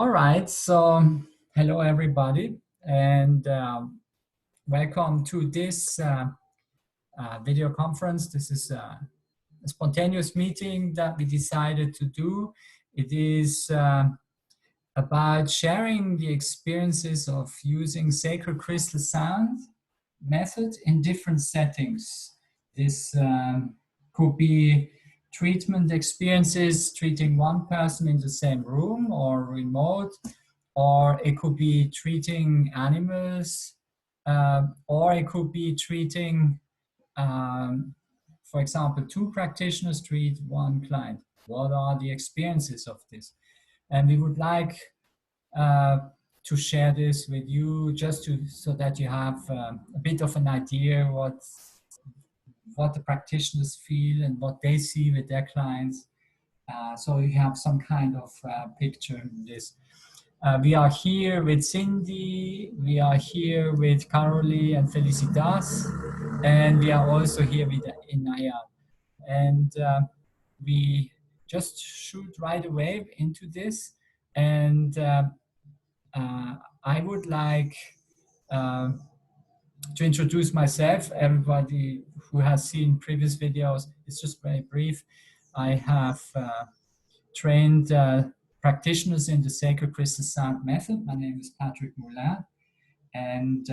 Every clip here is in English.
All right, so hello everybody, and welcome to this video conference. This is a spontaneous meeting that we decided to do. It is about sharing the experiences of using sacred crystal sound method in different settings. This could be treatment experiences, treating one person in the same room or remote, or it could be treating animals, or it could be treating, for example, two practitioners treat one client. What are the experiences of this? And we would like to share this with you just so that you have a bit of an idea what the practitioners feel and what they see with their clients. So you have some kind of picture in this. We are here with Cindy, we are here with Carolee and Felicitas, and we are also here with Inaya. And we just shoot right away into this. And I would like to introduce myself. Everybody who has seen previous videos, it's just very brief. I have trained practitioners in the Sacred Crystal Sound method. My name is Patrick Moulin. And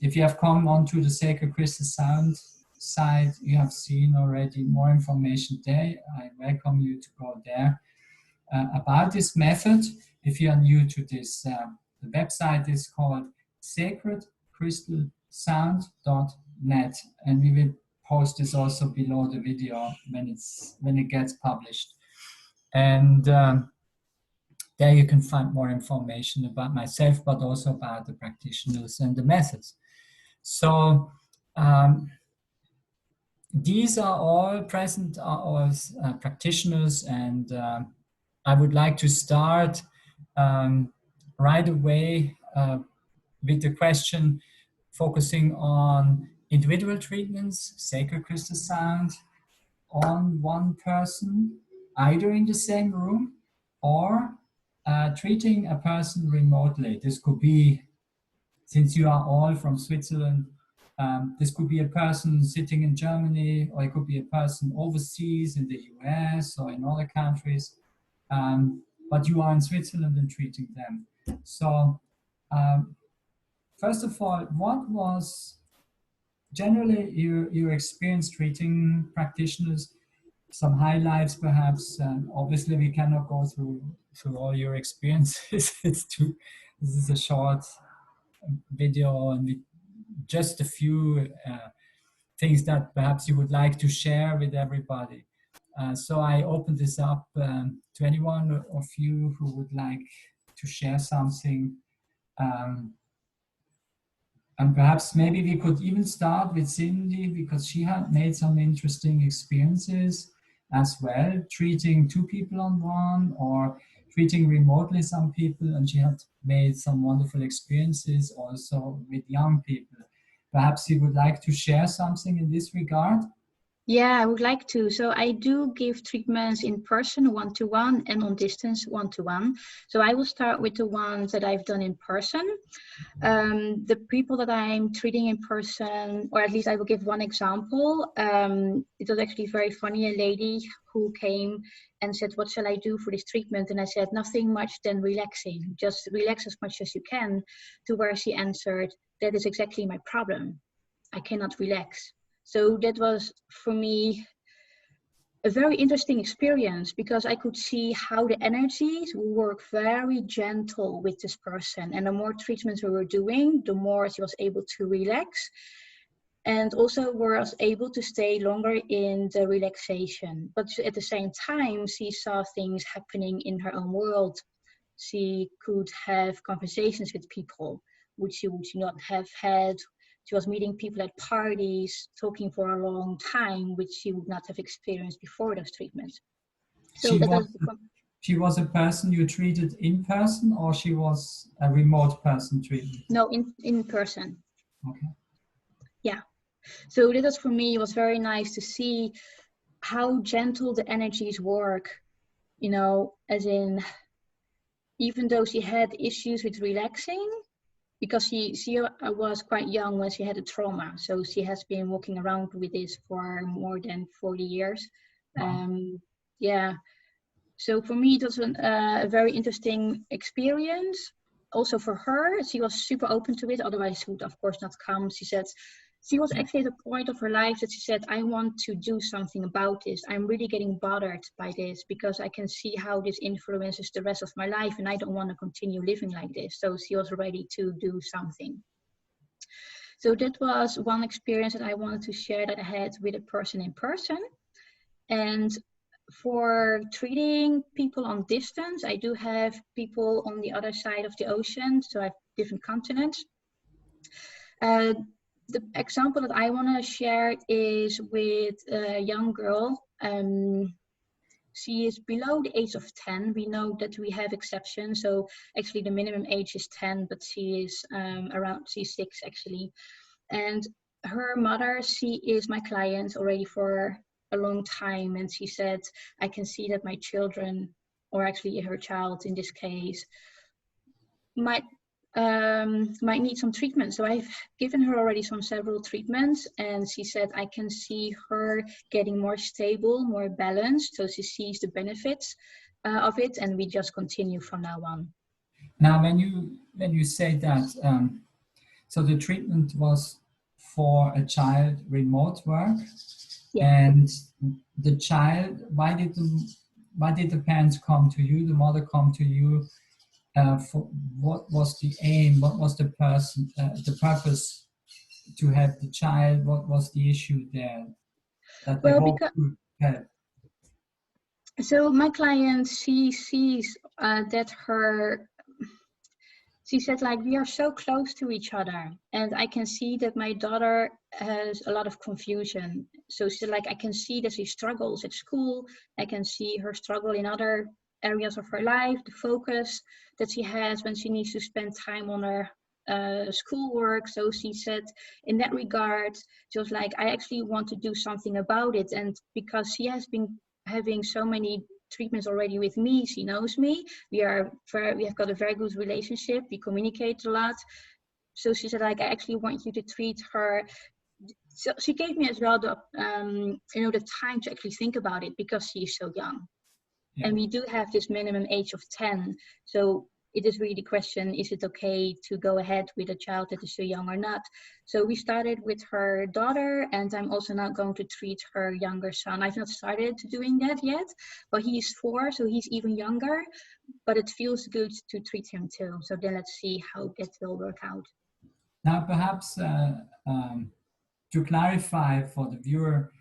if you have come onto the Sacred Crystal Sound site, you have seen already more information there. I welcome you to go there. About this method, if you are new to this, the website is called sacredcrystalsound.net, and we will post this also below the video when it gets published. And there you can find more information about myself, but also about the practitioners and the methods. So these are all present, are all practitioners, and I would like to start right away with the question focusing on individual treatments, sacred crystal sound, on one person, either in the same room or treating a person remotely. This could be, since you are all from Switzerland, this could be a person sitting in Germany, or it could be a person overseas in the US or in other countries, but you are in Switzerland and treating them. So first of all, what was generally your experience treating practitioners? Some highlights perhaps. Obviously we cannot go through all your experiences. This is a short video, and just a few things that perhaps you would like to share with everybody. So I open this up to anyone of you who would like to share something. And perhaps maybe we could even start with Cindy, because she had made some interesting experiences as well, treating two people on one or treating remotely some people, and she had made some wonderful experiences also with young people. Perhaps you would like to share something in this regard? Yeah, I would like to. So I do give treatments in person, one-to-one, and on distance, one-to-one. So I will start with the ones that I've done in person. The people that I'm treating in person, or at least I will give one example. It was actually very funny, a lady who came and said, what shall I do for this treatment? And I said, nothing much than relaxing. Just relax as much as you can. To where she answered, that is exactly my problem. I cannot relax. So that was, for me, a very interesting experience, because I could see how the energies work very gentle with this person. And the more treatments we were doing, the more she was able to relax. And also was able to stay longer in the relaxation. But at the same time, she saw things happening in her own world. She could have conversations with people, which she would not have had. She was meeting people at parties, talking for a long time, which she would not have experienced before those treatments. So she was a person you treated in person, or she was a remote person treated? No, in person. Okay. Yeah. So that was, for me, it was very nice to see how gentle the energies work, you know, as in, even though she had issues with relaxing, because she was quite young when she had a trauma. So she has been walking around with this for more than 40 years. Wow. Yeah. So for me, it was a very interesting experience. Also for her, she was super open to it. Otherwise, she would of course not come. She said she was actually at a point of her life that she said, I want to do something about this. I'm really getting bothered by this because I can see how this influences the rest of my life and I don't want to continue living like this. So she was ready to do something. So that was one experience that I wanted to share that I had with a person in person. And for treating people on distance, I do have people on the other side of the ocean, so I have different continents. The example that I want to share is with a young girl. She is below the age of 10. We know that we have exceptions, so actually the minimum age is 10, but she is she's 6 actually. And her mother, she is my client already for a long time, and she said, I can see that my children, or actually her child in this case, might need some treatment. So I've given her already several treatments, and she said I can see her getting more stable, more balanced, so she sees the benefits of it, and we just continue from now on. Now, when you say that, so the treatment was for a child remote work, Yeah. and the child, why did the parents come to you, the mother come to you? For what was the aim? What was the purpose to have the child? What was the issue there that they hope to help? So my client, she sees that she said, like, we are so close to each other, and I can see that my daughter has a lot of confusion. So she said, like, I can see that she struggles at school. I can see her struggle in other areas of her life, the focus that she has when she needs to spend time on her schoolwork. So she said, in that regard, she was like, I actually want to do something about it. And because she has been having so many treatments already with me, she knows me, we have got a very good relationship, we communicate a lot. So she said, like, I actually want you to treat her. So she gave me as well the the time to actually think about it, because she is so young. Yeah. And we do have this minimum age of 10, so it is really the question, is it okay to go ahead with a child that is so young or not? So we started with her daughter, and I'm also now going to treat her younger son. I've not started doing that yet, but he is 4, so he's even younger, but it feels good to treat him too. So then let's see how that will work out. Now, perhaps to clarify for the viewer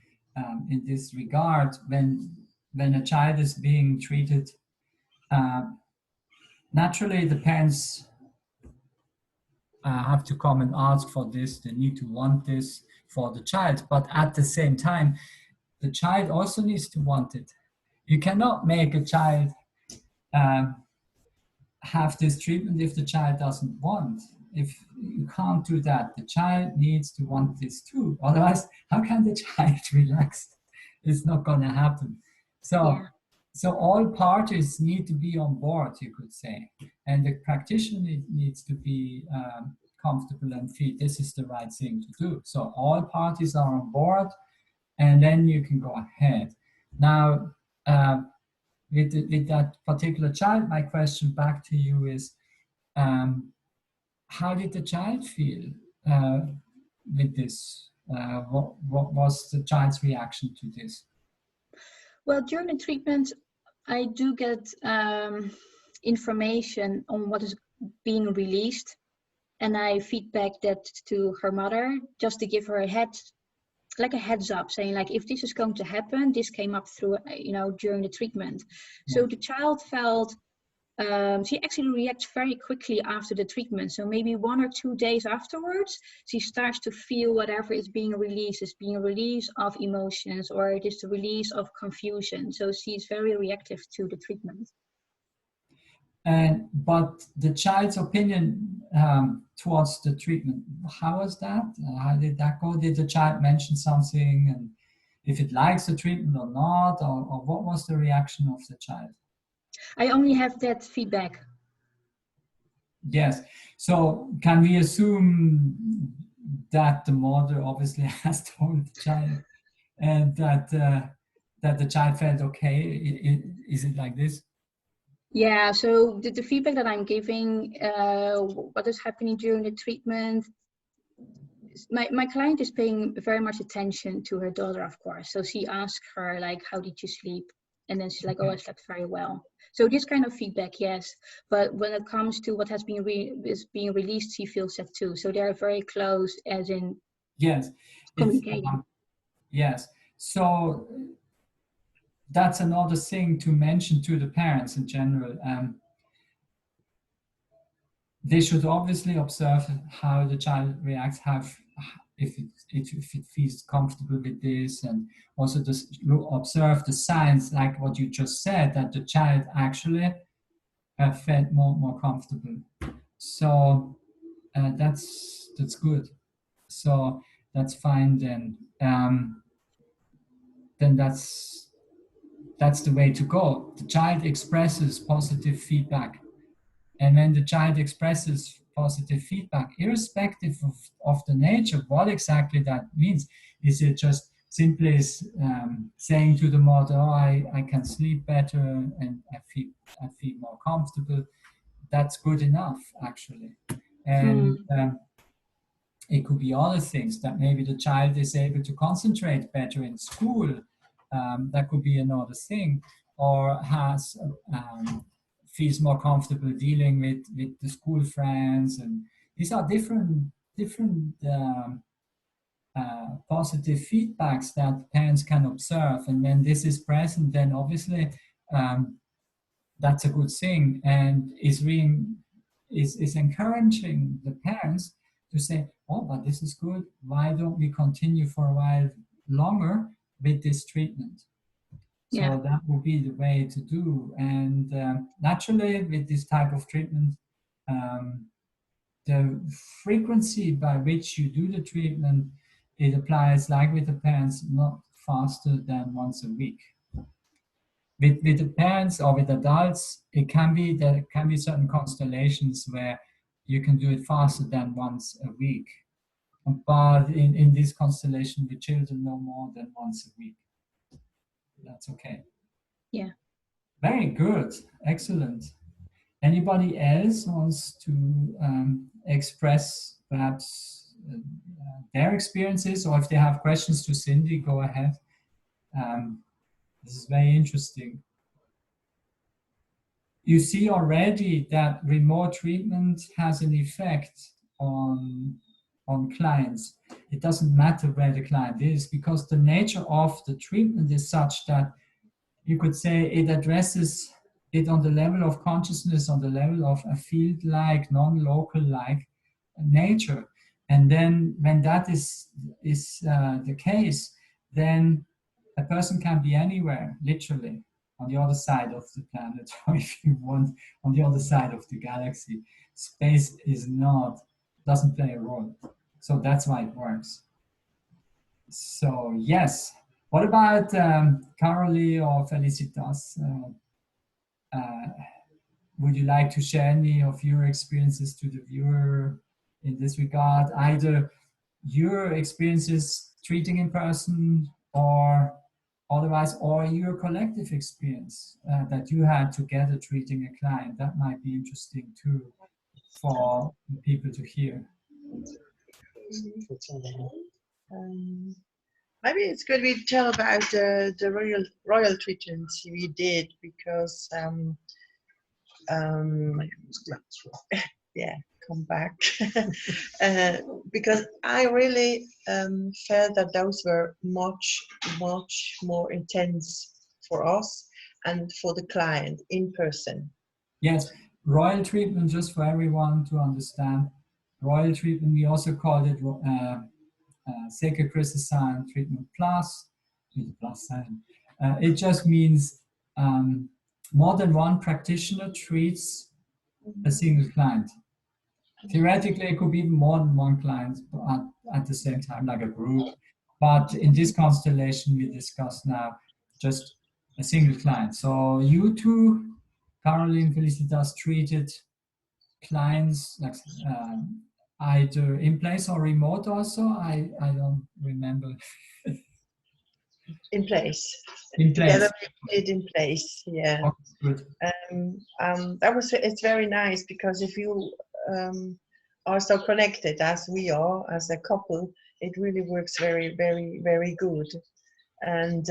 in this regard, when a child is being treated, naturally the parents have to come and ask for this. They need to want this for the child, but at the same time, the child also needs to want it. You cannot make a child have this treatment if the child doesn't want. If you can't do that, the child needs to want this too. Otherwise, how can the child relax? It's not going to happen. So all parties need to be on board, you could say. And the practitioner needs to be comfortable and feel this is the right thing to do. So all parties are on board, and then you can go ahead. Now, with that particular child, my question back to you is, how did the child feel with this? What was the child's reaction to this? Well, during the treatment, I do get information on what is being released, and I feedback that to her mother just to give her a heads up, saying, like, if this is going to happen, this came up through during the treatment. Yeah. So the child felt she actually reacts very quickly after the treatment. So maybe 1 or 2 days afterwards, she starts to feel whatever is being released. It's being a release of emotions, or it is the release of confusion. So she's very reactive to the treatment. But the child's opinion towards the treatment, how was that? How did that go? Did the child mention something, and if it likes the treatment or not, or what was the reaction of the child? I only have that feedback. Yes. So can we assume that the mother obviously has told the child and that the child felt okay? Is it like this? Yeah, so the feedback that I'm giving, what is happening during the treatment, my client is paying very much attention to her daughter, of course. So she asks her, like, how did you sleep? And then she's like, oh, I slept very well. So this kind of feedback, yes. But when it comes to what has been is being released, she feels that too. So they're very close, as in Yes. It's communicating. yes. So that's another thing to mention to the parents in general. They should obviously observe how the child reacts, if it feels comfortable with this, and also just observe the signs, like what you just said, that the child actually felt more comfortable. So that's good. So that's fine then. Then that's the way to go. The child expresses positive feedback. And when the child expresses positive feedback, irrespective of the nature, what exactly that means, is it just simply saying to the mother, oh, I can sleep better and I feel more comfortable. That's good enough, actually. And it could be other things, that maybe the child is able to concentrate better in school. That could be another thing, or has feels more comfortable dealing with the school friends, and these are different positive feedbacks that parents can observe. And when this is present, then obviously um, that's a good thing, and is encouraging the parents to say, oh, but this is good, why don't we continue for a while longer with this treatment? Yeah, So that would be the way to do. And naturally, with this type of treatment, um, the frequency by which you do the treatment, it applies like with the parents, not faster than once a week. With the parents or with adults, there can be certain constellations where you can do it faster than once a week. But in this constellation with children, no more than once a week. That's okay. yeah. Very good. Excellent. Anybody else wants to express perhaps their experiences, or if they have questions to Cindy, go ahead. This is very interesting. You see already that remote treatment has an effect on clients. It doesn't matter where the client is, because the nature of the treatment is such that you could say it addresses it on the level of consciousness, on the level of a field-like, non-local-like nature. And then when that is the case, then a person can be anywhere, literally, on the other side of the planet, or if you want, on the other side of the galaxy. Space doesn't play a role. So that's why it works. So yes. What about Carolee or Felicitas? Would you like to share any of your experiences to the viewer in this regard? Either your experiences treating in person, or otherwise, or your collective experience that you had together treating a client. That might be interesting too for people to hear. Maybe it's good we tell about the royal treatments we did, because yeah, come back. Because I really felt that those were much more intense for us and for the client in person. Yes, royal treatment, just for everyone to understand. Royal treatment, we also called it Sacred Crystal Sign Treatment Plus, with the plus sign. It just means more than one practitioner treats a single client. Theoretically, it could be even more than one client at the same time, like a group. But in this constellation, we discuss now just a single client. So you two, Caroline, Felicitas, treated clients, like either in place or remote also? I don't remember. In place. In Together place. we did in place, yeah. Okay, good. It's very nice because if you are so connected as we are as a couple, it really works very, very, very good. And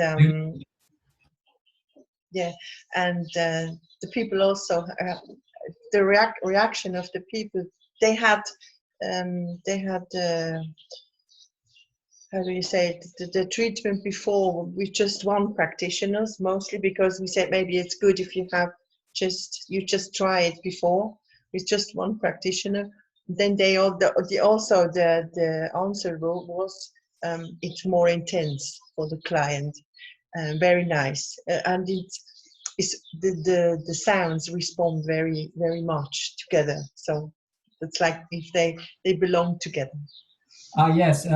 yeah, and the people also, the reaction of the people, they had how do you say it, the treatment before with just one practitioners, mostly because we said maybe it's good if you have you just try it before with just one practitioner. Then they all also the answer was it's more intense for the client, very nice, and it's the sounds respond very, very much together. So it's like if they belong together. Yes.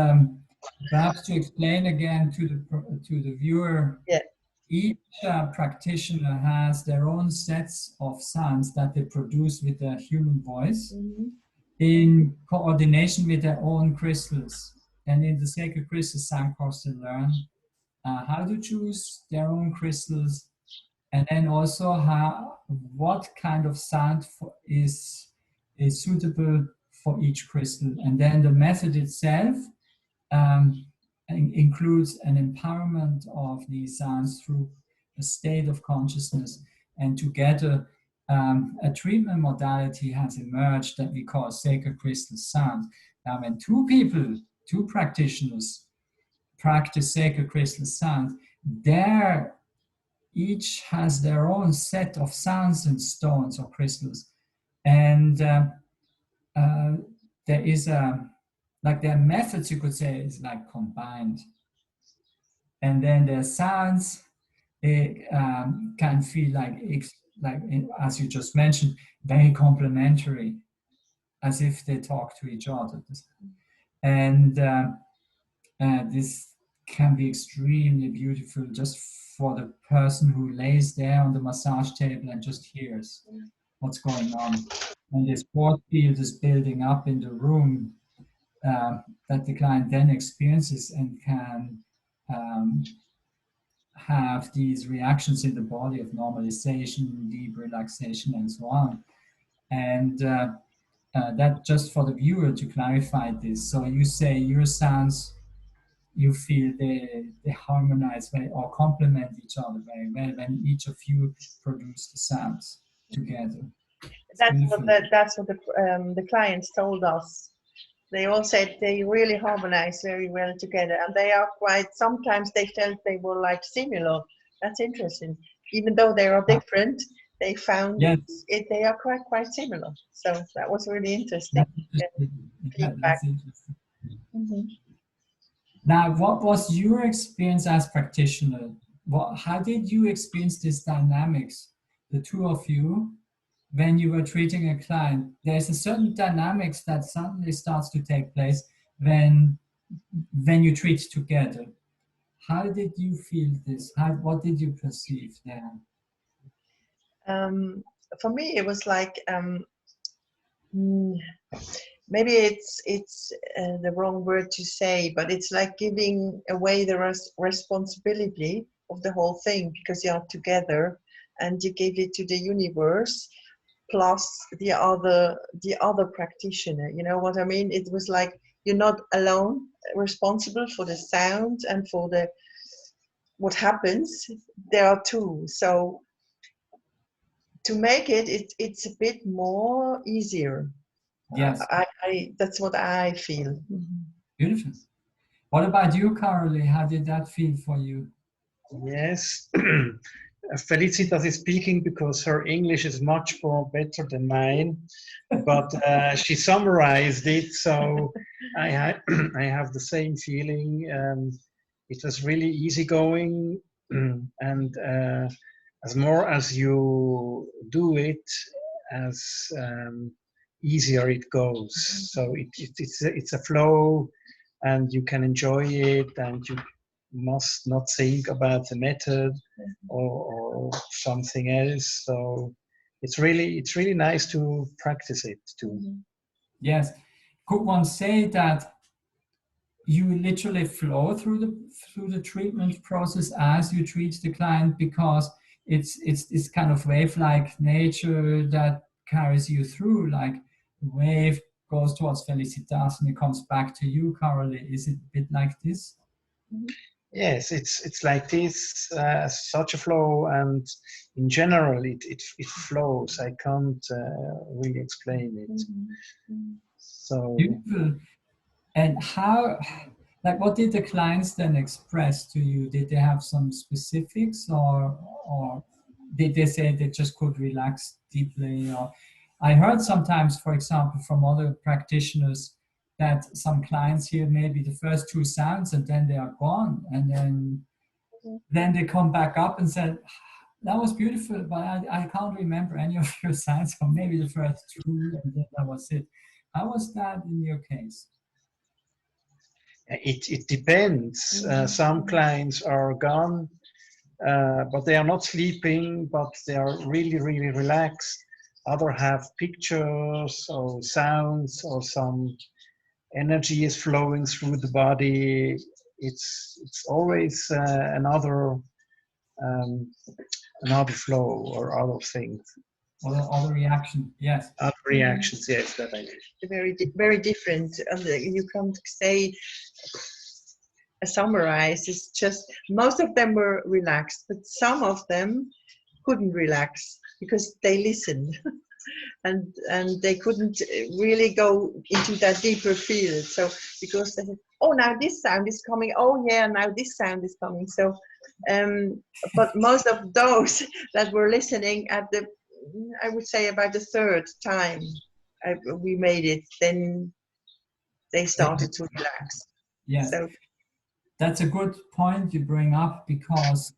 Perhaps to explain again to the viewer, Yeah. each practitioner has their own sets of sounds that they produce with their human voice in coordination with their own crystals. And in the sacred crystal sound course, they learn how to choose their own crystals, and then also what kind of sound is suitable for each crystal. And then the method itself includes an empowerment of these sounds through a state of consciousness. And together, a treatment modality has emerged that we call sacred crystal sound. Now, when two practitioners practice sacred crystal sound, each has their own set of sounds and stones or crystals. And there is like their methods, you could say, is like combined. And then their sounds, they can feel like as you just mentioned, very complementary, as if they talk to each other. And this can be extremely beautiful just for the person who lays there on the massage table and just hears what's going on. And this force field is building up in the room that the client then experiences and can have these reactions in the body of normalization, deep relaxation, and so on. And that just for the viewer to clarify this. So you say your sounds, you feel they harmonize very, or complement each other very well when each of you produce the sounds together. That's what the clients told us. They all said they really harmonize very well together, and they are quite. Sometimes they felt they were like similar. That's interesting. Even though they are different, they found they are quite similar. So that was really interesting. That's interesting. Now, what was your experience as practitioner? How did you experience these dynamics, the two of you, when you were treating a client? There's a certain dynamics that suddenly starts to take place when you treat together. How did you feel this? What did you perceive there? For me, it was like maybe it's the wrong word to say, but it's like giving away the responsibility of the whole thing, because you are together and you give it to the universe plus the other practitioner. You know what I mean? It was like you're not alone responsible for the sound and for the what happens. There are two, so to make it's a bit more easier. Yes. That's what I feel. Beautiful. What about you, Carolee? How did that feel for you? Yes. Felicitas is speaking because her English is much more better than mine, but she summarized it, so I have the same feeling. It was really easygoing, and as more as you do it, as easier it goes. So it's a flow, and you can enjoy it, and you must not think about the method or something else. So it's really nice to practice it too. Yes. Could one say that you literally flow through the treatment process as you treat the client, because it's this kind of wave-like nature that carries you through, like the wave goes towards Felicitas and it comes back to you, Carolee. Is it a bit like this? Yes, it's like this, such a flow, and in general it flows. I can't really explain it. So Beautiful. And how, like, what did the clients then express to you? Did they have some specifics, or did they say they just could relax deeply? Or I heard sometimes, for example, from other practitioners, that some clients hear maybe the first two sounds and then they are gone, and then they come back up and said, that was beautiful, but I can't remember any of your sounds, or maybe the first two, and then that was it. How was that in your case? it depends. Some clients are gone, but they are not sleeping, but they are really relaxed. Others have pictures or sounds, or some energy is flowing through the body. It's always another flow or other things. Other reaction, yes. Other reactions, yes, that I did. Very different. You can't say summarize. It's just most of them were relaxed, but some of them couldn't relax because they listened. And they couldn't really go into that deeper field. So because they said, oh, now this sound is coming. Oh yeah, now this sound is coming. So, but most of those that were listening at the, I would say about the third time we made it, then they started to relax. Yes, so, that's a good point you bring up, because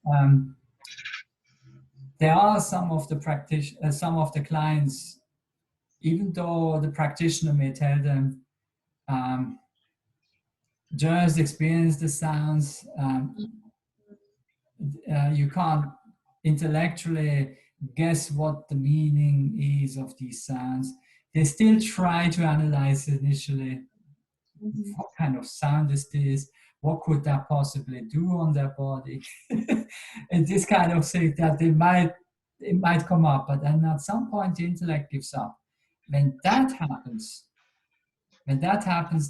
there are some of the clients, even though the practitioner may tell them, just experience the sounds, you can't intellectually guess what the meaning is of these sounds. They still try to analyze initially. What kind of sound is this? What could that possibly do on their body? And this kind of thing that it might come up, but then at some point the intellect gives up. When that happens,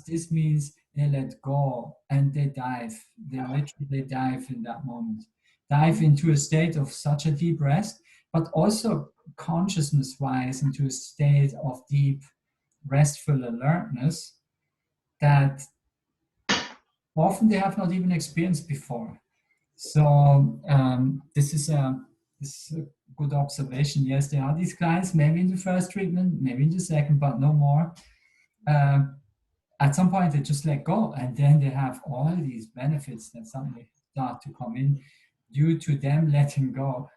this means they let go and they dive. They literally dive in that moment. Dive into a state of such a deep rest, but also consciousness-wise into a state of deep, restful alertness that often they have not even experienced before. So this is a good observation. Yes, there are these clients, maybe in the first treatment, maybe in the second, but no more. At some point, they just let go, and then they have all these benefits that suddenly start to come in due to them letting go.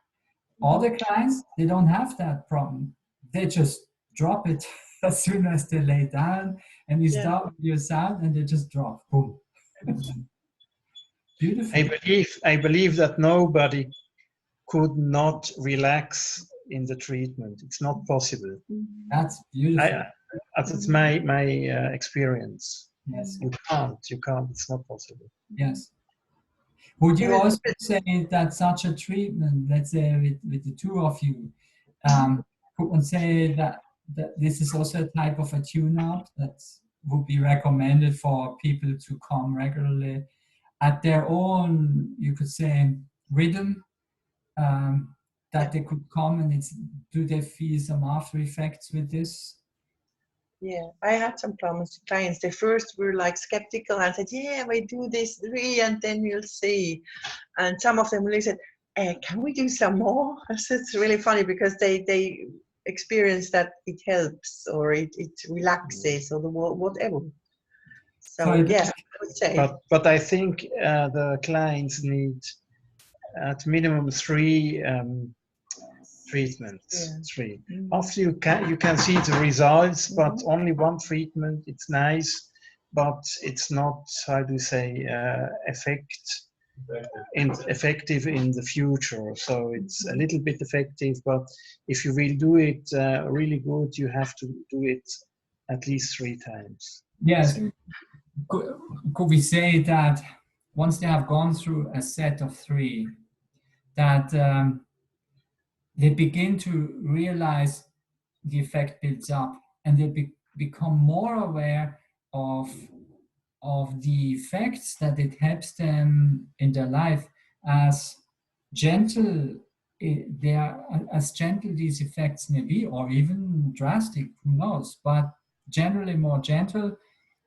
Other clients, they don't have that problem. They just drop it as soon as they lay down, and you start with your sound, and they just drop. Boom. Beautiful. I believe that nobody could not relax in the treatment. It's not possible. That's beautiful. That's my experience. Yes. You can't. It's not possible. Yes. Would you also say that such a treatment, let's say with the two of you, could one say that this is also a type of a tune-up that would be recommended for people to come regularly at their own, you could say, rhythm, that they could come, and do they feel some after effects with this? Yeah, I had some clients. They first were like skeptical and said, yeah, we do this 3 and then we'll see. And some of them really said, can we do some more? So it's really funny because they experience that it helps or it relaxes or whatever. So yeah, I would say. But I think the clients need at minimum 3 treatments. Yeah. 3. After you can see the results, but only one treatment, it's nice, but it's not, how do you say, effect effective in the future. So it's a little bit effective, but if you will do it really good, you have to do it at least 3 times. Yes. Could we say that once they have gone through a set of 3, that they begin to realize the effect builds up, and they become more aware of the effects that it helps them in their life, as gentle they are, as gentle these effects may be, or even drastic, who knows, but generally more gentle,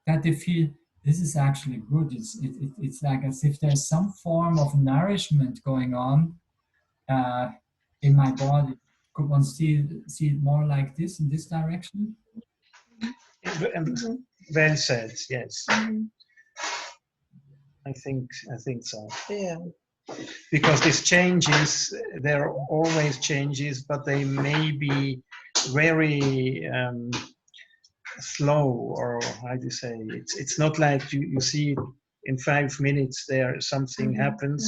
that they feel this is actually good. It's like as if there's some form of nourishment going on in my body. Could one see it more like this, in this direction? Well said. Yes, Mhm. I think so. Yeah. Because these changes, there are always changes, but they may be very slow, or how do you say? It's not like you see in 5 minutes there something happens.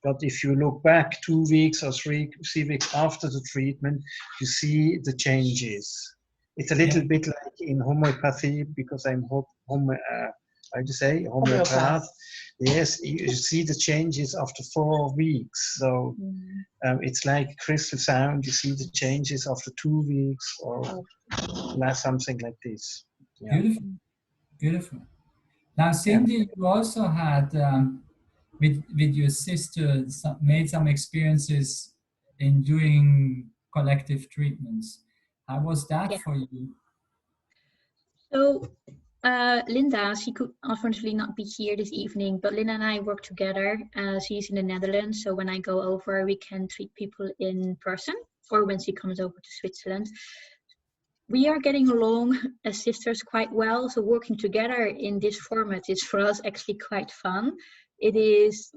But if you look back 2 weeks or 3 weeks after the treatment, you see the changes. It's a little bit like in homeopathy, because I'm how do you say, homeopath. Yes, you see the changes after 4 weeks. So it's like crystal sound. You see the changes after 2 weeks, or something like this. Yeah. Beautiful, beautiful. Now, Cindy, you also had with your sister made some experiences in doing collective treatments. How was that for you? So Linda, she could unfortunately not be here this evening, but Linda and I work together. She's in the Netherlands, so when I go over, we can treat people in person, or when she comes over to Switzerland. We are getting along as sisters quite well, so working together in this format is for us actually quite fun. There's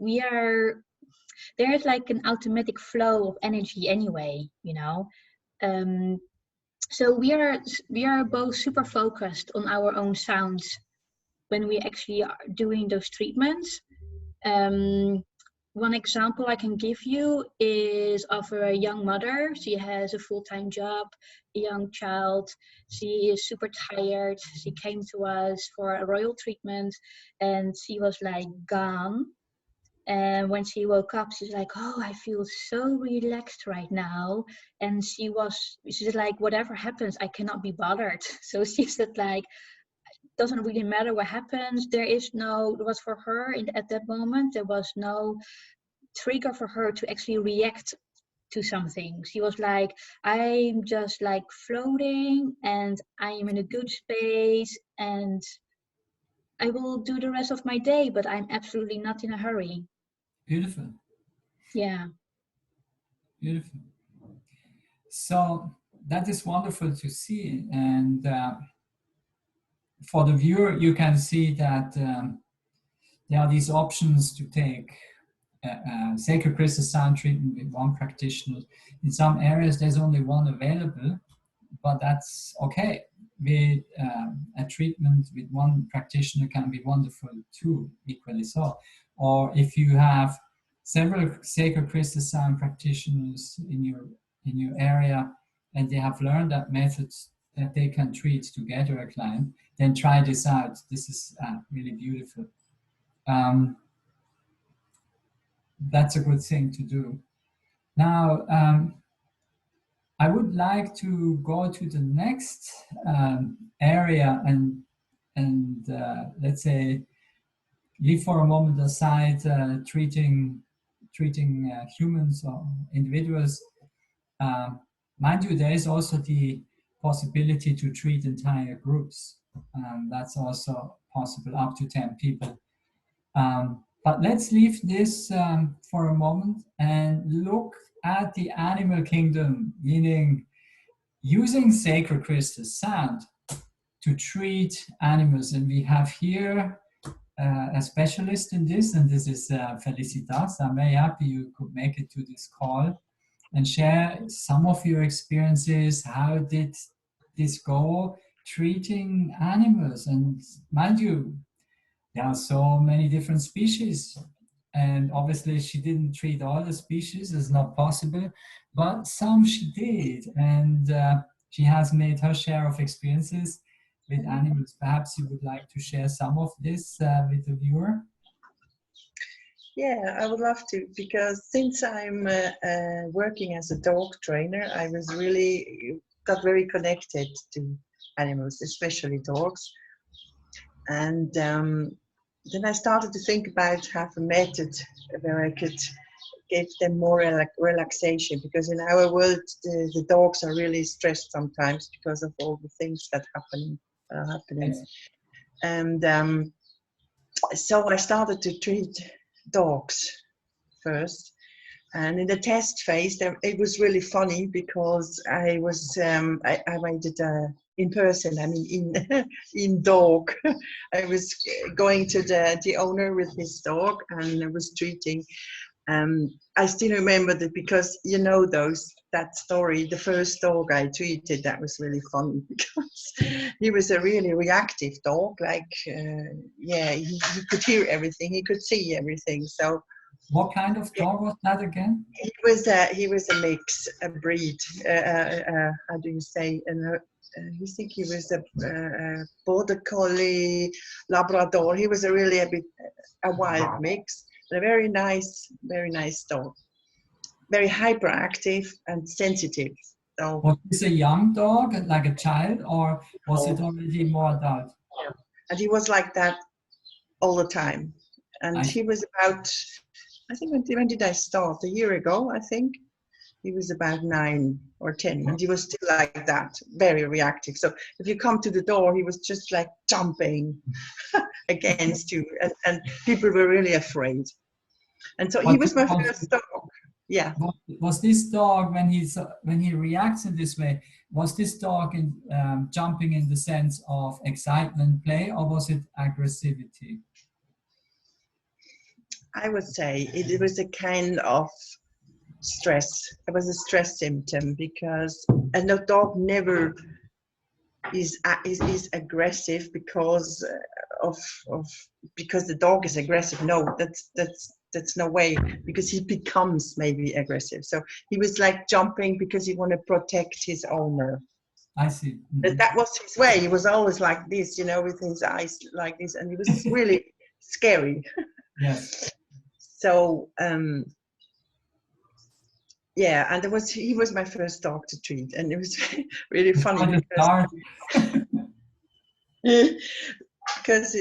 like an automatic flow of energy anyway, you know. So we are both super focused on our own sounds when we actually are doing those treatments. One example I can give you is of a young mother. She has a full-time job, a young child. She is super tired. She came to us for a royal treatment, and she was like gone. And when she woke up, she's like, "Oh, I feel so relaxed right now." And she's like, "Whatever happens, I cannot be bothered." So she said, like, doesn't really matter what happens. There was for her at that moment, there was no trigger for her to actually react to something. She was like, "I'm just like floating, and I am in a good space, and I will do the rest of my day, but I'm absolutely not in a hurry." Beautiful. Yeah. Beautiful. So that is wonderful to see. And for the viewer, you can see that there are these options to take sacred crystal sound treatment with one practitioner. In some areas, there's only one available, but that's okay. With a treatment with one practitioner can be wonderful too, equally so. Or if you have several sacred crystal sound practitioners in your area, and they have learned that method that they can treat together a client, then try this out. This is really beautiful. That's a good thing to do. Now, I would like to go to the next area and let's say leave for a moment aside treating humans or individuals. Mind you, there is also the possibility to treat entire groups. That's also possible, up to 10 people. But let's leave this for a moment and look at the animal kingdom, meaning using sacred crystal sound to treat animals. And we have here a specialist in this, and this is Felicitas. I'm very happy you could make it to this call and share some of your experiences. How did this go treating animals? And mind you, there are so many different species and obviously she didn't treat all the species, it's not possible, but some she did, and she has made her share of experiences with animals. Perhaps you would like to share some of this with the viewer? Yeah, I would love to, because since I'm working as a dog trainer, I was really got very connected to animals, especially dogs. And then I started to think about have a method where I could give them more relaxation, because in our world the dogs are really stressed sometimes because of all the things that are happening. Yes. And so I started to treat dogs first. And in the test phase, it was really funny because I was I made it in person. I mean, in dog. I was going to the owner with his dog, and I was treating. I still remember that, because you know that story. The first dog I treated, that was really funny because he was a really reactive dog. Like yeah, he could hear everything, he could see everything. So. What kind of dog was that again? He was a mix, a breed. How do you say? You think he was a border collie, Labrador. He was a bit a wild mix, but a very nice dog. Very hyperactive and sensitive. So was this a young dog, like a child, or was it already more adult? Yeah. And he was like that all the time. And he was about, I think, when did I start? A year ago, I think. He was about 9 or 10, and he was still like that, very reactive. So if you come to the door, he was just like jumping against you, and people were really afraid. And so he was my first dog. Yeah. Was this dog, when he reacts in this way, was this dog jumping in the sense of excitement, play, or was it aggressivity? I would say it was a kind of stress. It was a stress symptom, because a dog never is aggressive because because the dog is aggressive. No, that's no way, because he becomes maybe aggressive. So he was like jumping because he wanted to protect his owner. I see. Mm-hmm. That was his way. He was always like this, you know, with his eyes like this, and he was really scary. Yes. So yeah, and he was my first dog to treat, and it was really funny because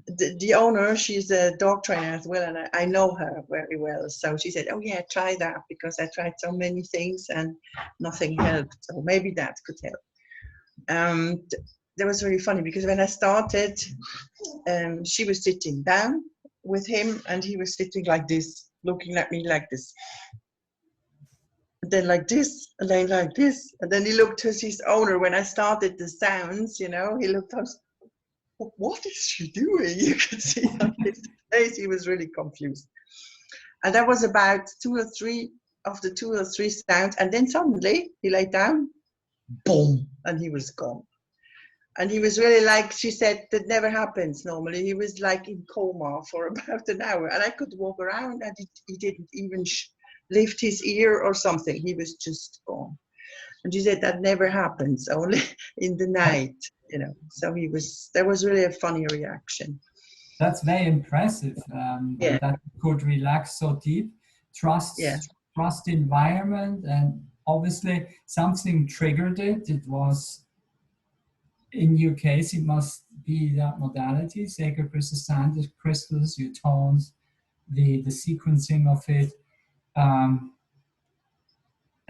the owner, she's a dog trainer as well, and I know her very well. So she said, "Oh yeah, try that, because I tried so many things and nothing helped. So maybe that could help." That was really funny, because when I started, she was sitting down with him, and he was sitting like this, looking at me like this. And then like this, and then like this, and then he looked to his owner. When I started the sounds, you know, he looked up. What is she doing? You could see on his face, he was really confused. And that was about 2 or 3 of the 2 or 3 sounds, and then suddenly he lay down, boom, and he was gone. And he was really like, she said, that never happens normally. He was like in coma for about an hour, and I could walk around, and he didn't even lift his ear or something. He was just gone. And she said that never happens, only in the night, you know. So there was really a funny reaction. That's very impressive. Yeah. That could relax so deep, trust the environment, and obviously something triggered it. It was, in your case, it must be that modality, sacred crystals, sanded crystals, your tones, the sequencing of it.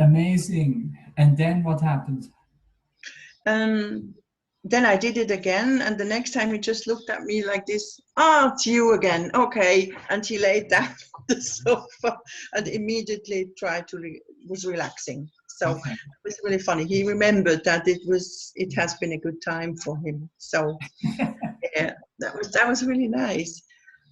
Amazing. And then what happened? Then I did it again, and the next time he just looked at me like this. "Ah, it's you again. Okay." And he laid down on the sofa and immediately was relaxing. So Okay. it was really funny. He remembered that it has been a good time for him. So yeah, that was really nice.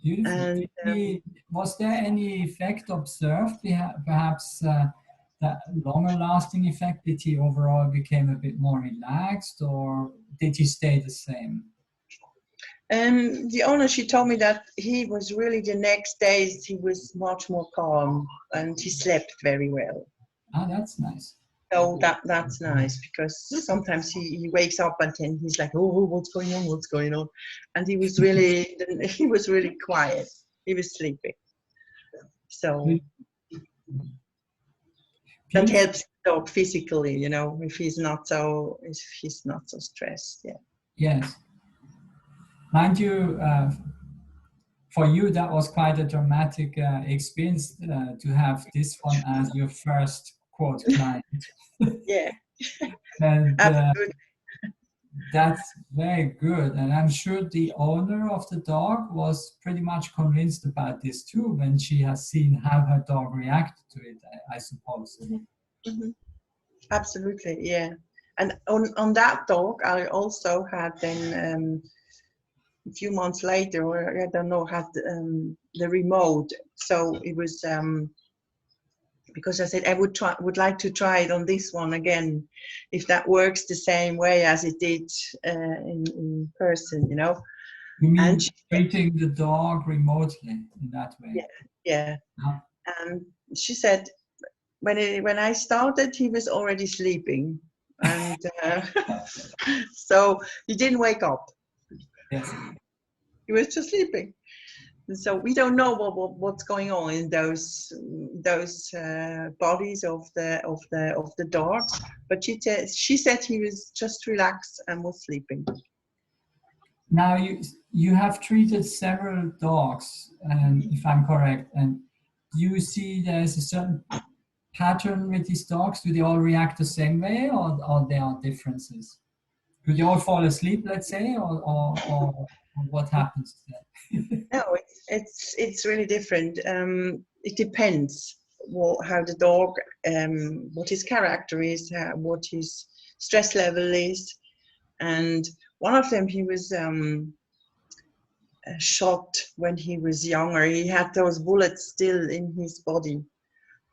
Beautiful. And was there any effect observed? Perhaps that longer lasting effect? Did he overall became a bit more relaxed, or did he stay the same? The owner, she told me that he was really, the next days he was much more calm and he slept very well. Ah, that's nice. So that's nice, because sometimes he wakes up and then he's like, oh, what's going on? What's going on? And he was really quiet. He was sleeping. So that Beautiful. helps the dog physically, you know, if he's not so stressed. Yeah. Yes. Mind you, for you, that was quite a dramatic experience to have this one as your first quote client. Yeah. And Absolutely. that's very good. And I'm sure the owner of the dog was pretty much convinced about this too, when she has seen how her dog reacted to it, I suppose. Mm-hmm. Absolutely, yeah. And on that dog, I also had then a few months later, or I don't know, had the remote. So it was because I said I would like to try it on this one again, if that works the same way as it did in person, you know. You mean And she said, treating the dog remotely in that way? yeah. Huh? And she said, when I started, he was already sleeping, and so he didn't wake up. Yes. He was just sleeping. And so we don't know what's going on in those bodies of the dogs. But she said he was just relaxed and was sleeping. Now you have treated several dogs, and if I'm correct, and do you see there's a certain pattern with these dogs? Do they all react the same way, or there are differences? Do they all fall asleep, let's say, or what happens to them? No, it's really different. It depends how the dog, what his character is, what his stress level is, and one of them, he was shot when he was younger. He had those bullets still in his body,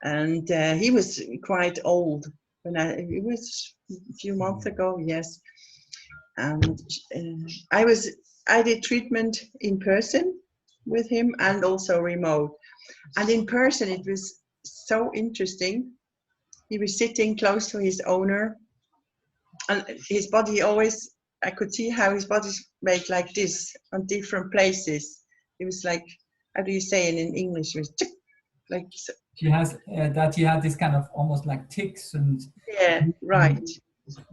and he was quite old when it was a few months ago. Yes, and I did treatment in person with him and also remote. And in person, it was so interesting. He was sitting close to his owner, and his body always, I could see how his body made like this on different places. It was like, how do you say it in English? It was like, He has that he had this kind of almost like tics and. yeah, right.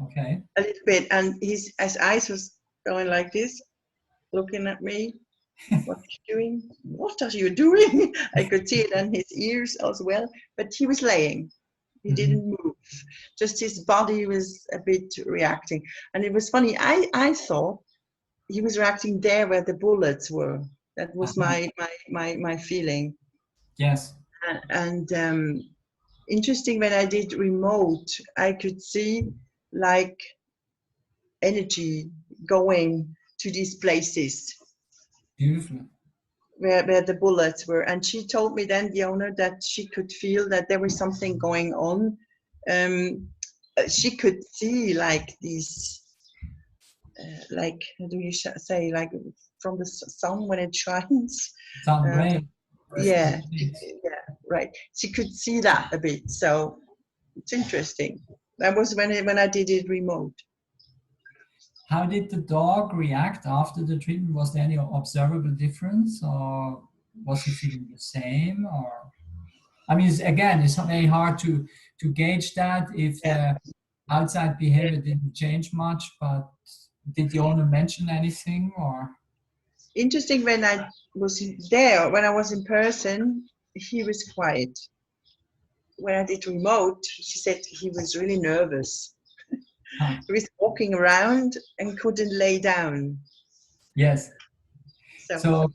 Okay. A little bit, and his eyes was going like this, looking at me. What are you doing? What are you doing? I could see it on his ears as well, but he was laying. He didn't move. Just his body was a bit reacting. And it was funny. I thought he was reacting there where the bullets were. That was my feeling. Yes. And interesting, when I did remote, I could see like energy going to these places. Beautiful. Where the bullets were, and she told me then, the owner, that she could feel that there was something going on. She could see like these, like, how do you say, like from the sun when it shines. Sun rays. Yeah, right. She could see that a bit, so it's interesting. That was when I did it remote. How did the dog react after the treatment? Was there any observable difference, or was he feeling the same? Or, I mean, it's very hard to gauge that if outside behavior didn't change much. But did the owner mention anything, or? Interesting. When I was there, when I was in person, he was quiet. When I did remote, she said he was really nervous. He was walking around and couldn't lay down. Yes. So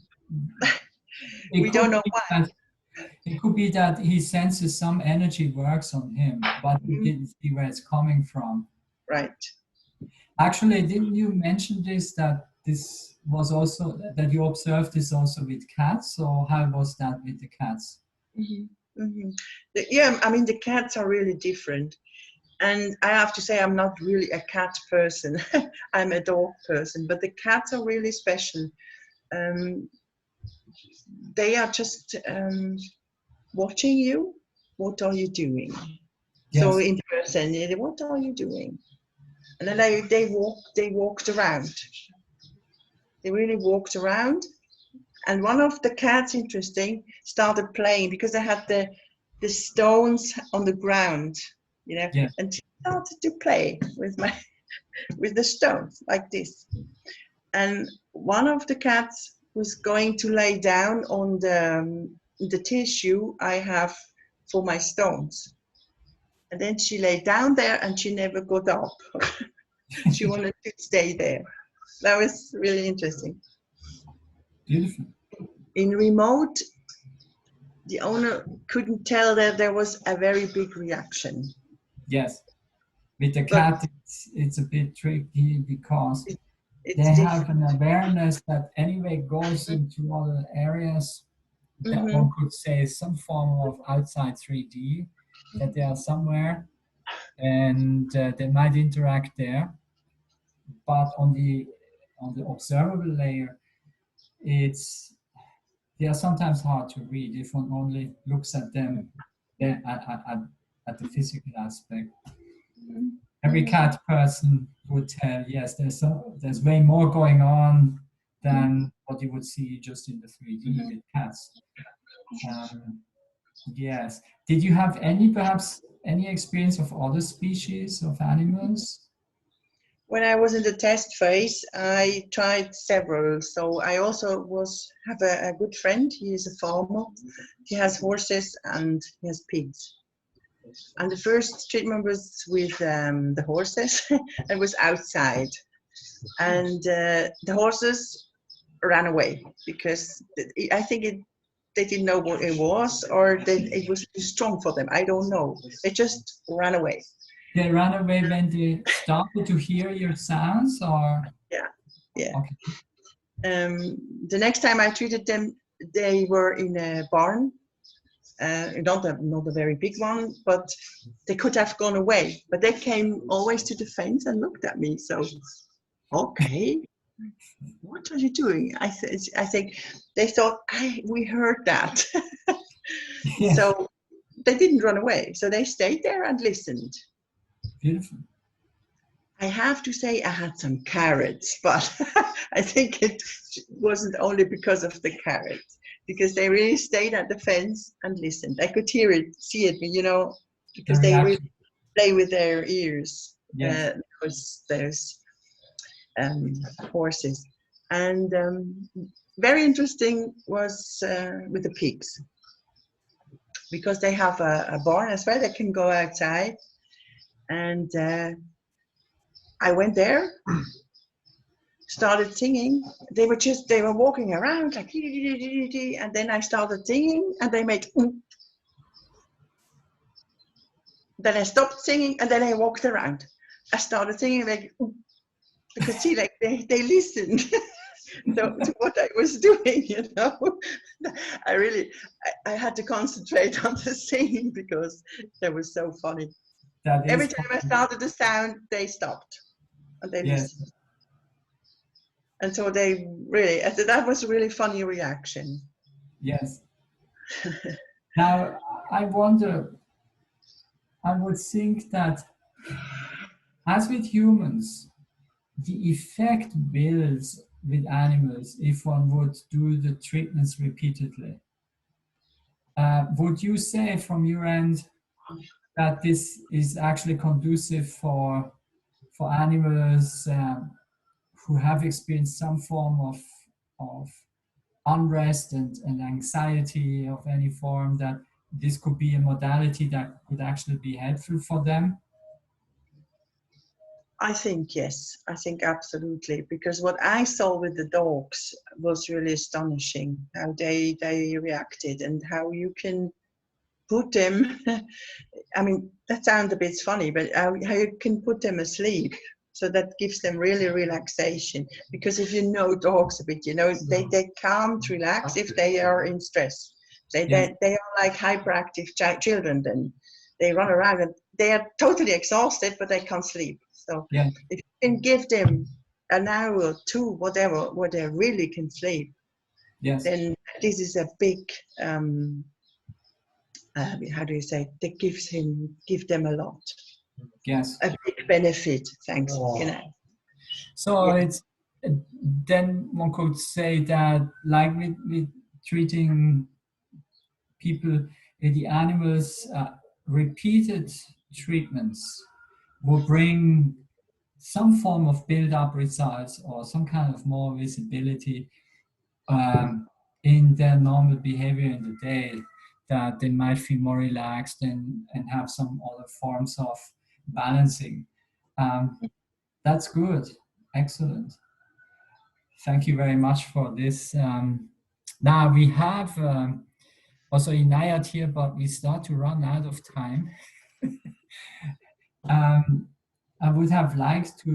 we don't know why. It could be that he senses some energy works on him, but he didn't see where it's coming from. Right. Actually, didn't you mention this, that this was also, that you observed this also with cats, or how was that with the cats? Yeah, I mean, the cats are really different. And I have to say, I'm not really a cat person. I'm a dog person, but the cats are really special. They are just watching you. What are you doing? So Yes. in person, what are you doing? And then they walked around. They really walked around. And one of the cats, interesting, started playing because they had the stones on the ground, you know, Yeah. and she started to play with with the stones like this. And one of the cats was going to lay down on the tissue I have for my stones. And then she lay down there and she never got up. She wanted to stay there. That was really interesting. Beautiful. In remote, the owner couldn't tell that there was a very big reaction. Yes. With the But cat, it's a bit tricky because it's they have different. an awareness that anyway goes into other areas that Mm-hmm. one could say is some form of outside 3D, that they are somewhere and they might interact there. But on the observable layer, they are sometimes hard to read if one only looks at them at the physical aspect. Every cat person would tell, yes, there's way more going on than what you would see just in the 3D with cats. Yes. Did you have perhaps any experience of other species of animals? When I was in the test phase, I tried several. So I also have a good friend. He is a farmer. He has horses and he has pigs. And the first treatment was with the horses. It was outside. And the horses ran away because I think they didn't know what it was, or it was too strong for them. I don't know. They just ran away. They ran away when they started to hear your sounds, or? Yeah. Okay. The next time I treated them, they were in a barn. Not a very big one, but they could have gone away. But they came always to the fence and looked at me. So, okay, what are you doing? I think they thought we heard that. Yes. So they didn't run away. So they stayed there and listened. Beautiful. I have to say I had some carrots, but I think it wasn't only because of the carrots, because they really stayed at the fence and listened. I could hear it, see it, you know, because they really play with their ears. Yes. Because there's horses. And very interesting was with the pigs, because they have a barn as well. They can go outside. And I went there, started singing. They were walking around like, and then I started singing and they made, then I stopped singing and then I walked around. I started singing like, because see, like they listened to what I was doing, you know. I had to concentrate on the singing because that was so funny. Every time I started the sound, they stopped and they listened. And so that was a really funny reaction. Yes. Now, I wonder, I would think that as with humans, the effect builds with animals if one would do the treatments repeatedly. Would you say from your end that this is actually conducive for animals who have experienced some form of unrest and anxiety of any form, that this could be a modality that could actually be helpful for them? I think yes, I think absolutely, because what I saw with the dogs was really astonishing, how they reacted and how you can put them, I mean, that sounds a bit funny, but how you can put them asleep. So that gives them really relaxation, because if you know dogs a bit, you know, they can't relax if they are in stress. They are like hyperactive children then. they run around and they are totally exhausted, but they can't sleep. So Yeah. if you can give them an hour or two, whatever, where they really can sleep, Yes. then this is a big, how do you say, that give them a lot, Yes. a big benefit, thanks, you know. So Yeah. it's then one could say that, like with treating people, the animals, repeated treatments will bring some form of build-up results or some kind of more visibility in their normal behavior in the day, that they might feel more relaxed and have some other forms of balancing. That's good. Excellent. Thank you very much for this. Now we have also Inayat here, but we start to run out of time. I would have liked to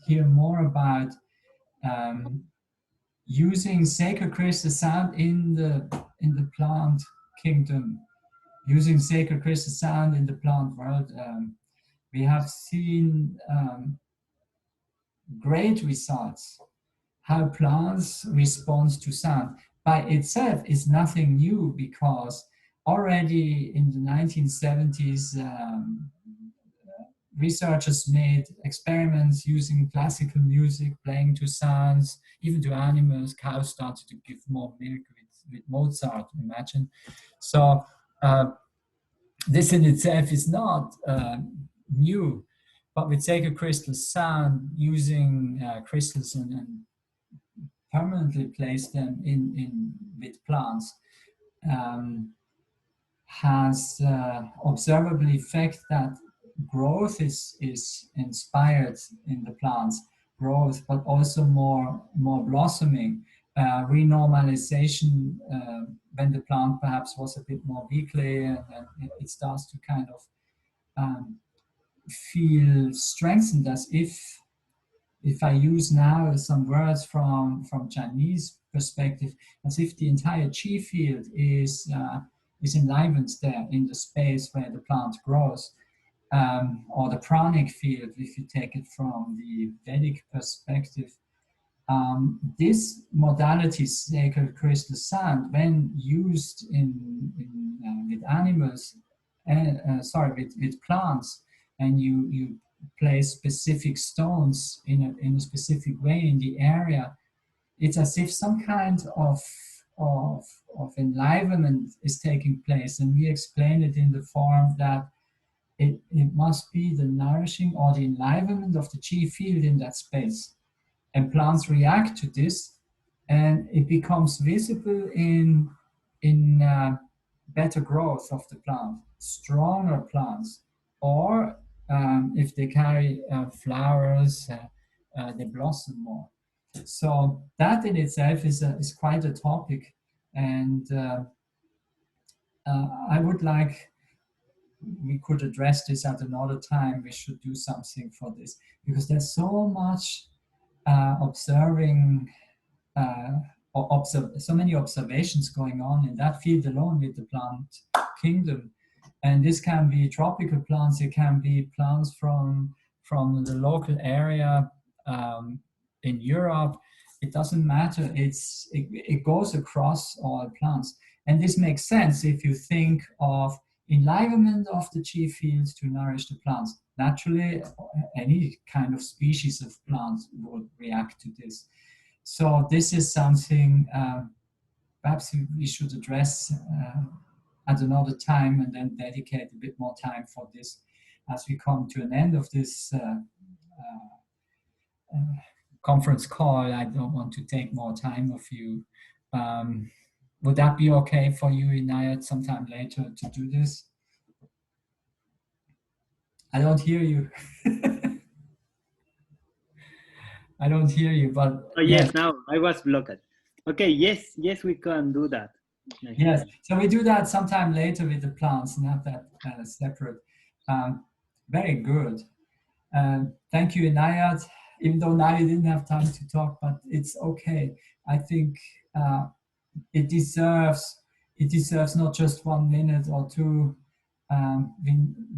hear more about using sacred crystal sound in the plant kingdom, using sacred crystal sound in the plant world. We have seen great results. How plants respond to sound by itself is nothing new, because already in the 1970s, researchers made experiments using classical music, playing to sounds, even to animals. Cows started to give more milk with Mozart, imagine. So this in itself is not new, but with sacred crystal sound, using crystals and permanently place them in with plants, has observable effect that growth is inspired in the plants, growth, but also more blossoming, renormalization when the plant perhaps was a bit more weakly, and it starts to kind of feel strengthened, as if I use now some words from Chinese perspective, as if the entire chi field is enlivened there in the space where the plant grows, or the pranic field, if you take it from the Vedic perspective. This modality, sacred crystal sound, when used with animals, with plants, and you place specific stones in a specific way in the area, it's as if some kind of enlivenment is taking place, and we explain it in the form that it must be the nourishing or the enlivenment of the chi field in that space, and plants react to this, and it becomes visible in better growth of the plant, stronger plants, or if they carry flowers, they blossom more. So that in itself is quite a topic, and I would like, we could address this at another time. We should do something for this, because there's so much observing, so many observations going on in that field alone with the plant kingdom. And this can be tropical plants, it can be plants from the local area in Europe. It doesn't matter, it goes across all plants. And this makes sense if you think of enlivenment of the chi fields to nourish the plants. Naturally, any kind of species of plants would react to this. So this is something perhaps we should address at another time, and then dedicate a bit more time for this as we come to an end of this conference call. I don't want to take more time of you. Would that be okay for you, Inayat, sometime later to do this? I don't hear you. I don't hear you, but... Oh, yes, now I was blocked. Okay, yes, we can do that. Yes, so we do that sometime later with the plants and have that separate. Very good. Thank you, Inayat. Even though Nadia didn't have time to talk, but it's okay. I think it deserves not just 1 minute or two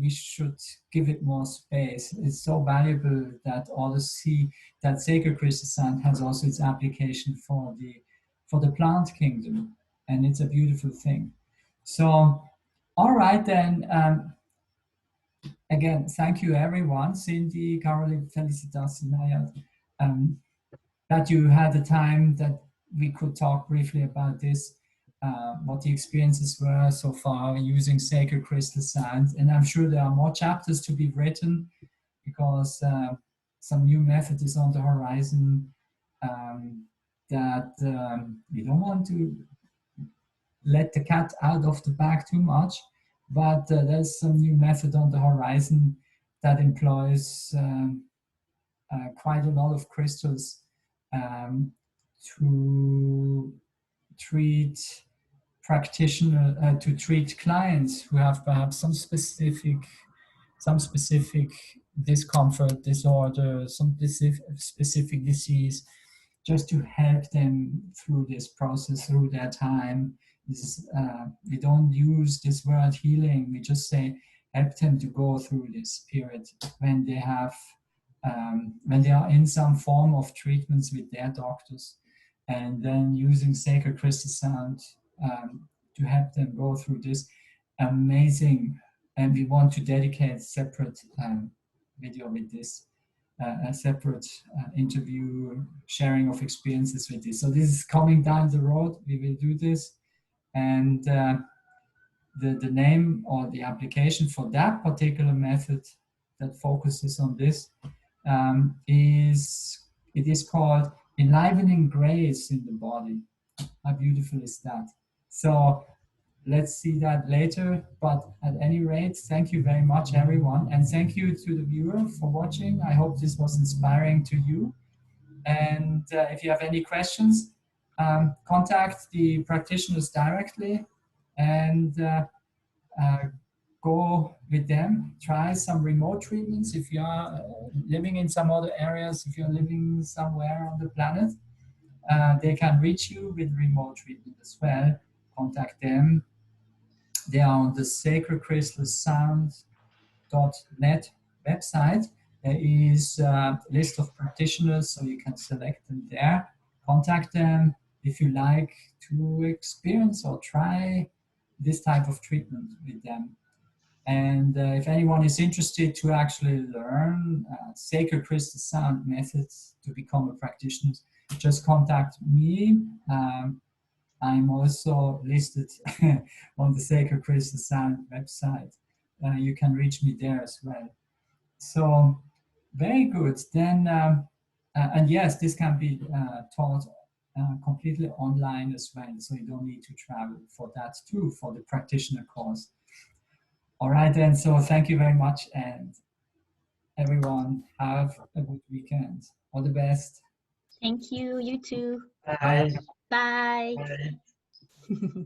we should give it more space. It's so valuable that others see that sacred crystal sand has also its application for the plant kingdom, and it's a beautiful thing. So, all right then. Again, thank you everyone, Cindy, Caroline, Felicitas, Naya, that you had the time that we could talk briefly about this, what the experiences were so far using sacred crystal sand. And I'm sure there are more chapters to be written because some new method is on the horizon that we don't want to let the cat out of the bag too much, but there's some new method on the horizon that employs quite a lot of crystals to treat to treat clients who have perhaps some specific discomfort, disorder, some specific disease, just to help them through this process, through their time. We don't use this word healing, we just say help them to go through this period when they have when they are in some form of treatments with their doctors, and then using sacred crystal sand to help them go through this amazing. And we want to dedicate separate video with this, a separate interview, sharing of experiences with this. So this is coming down the road. We will do this, and the name or the application for that particular method that focuses on this is called enlivening grace in the body. How beautiful is that? So let's see that later, but at any rate, thank you very much everyone, and thank you to the viewer for watching. I hope this was inspiring to you, and if you have any questions, contact the practitioners directly and go with them. Try some remote treatments if you are living in some other areas, if you're living somewhere on the planet. They can reach you with remote treatment as well. Contact them. They are on the sacredcrystalsound.net website. There is a list of practitioners, so you can select them there. Contact them if you like to experience or try this type of treatment with them. And if anyone is interested to actually learn sacred crystal sound methods to become a practitioner, just contact me. I'm also listed on the Sacred Crystal Sound website. You can reach me there as well. So very good. Then, and yes, this can be taught completely online as well. So you don't need to travel for that too, for the practitioner course. All right then, so thank you very much, and everyone have a good weekend. All the best. Thank you, you too. Bye. Bye. Bye.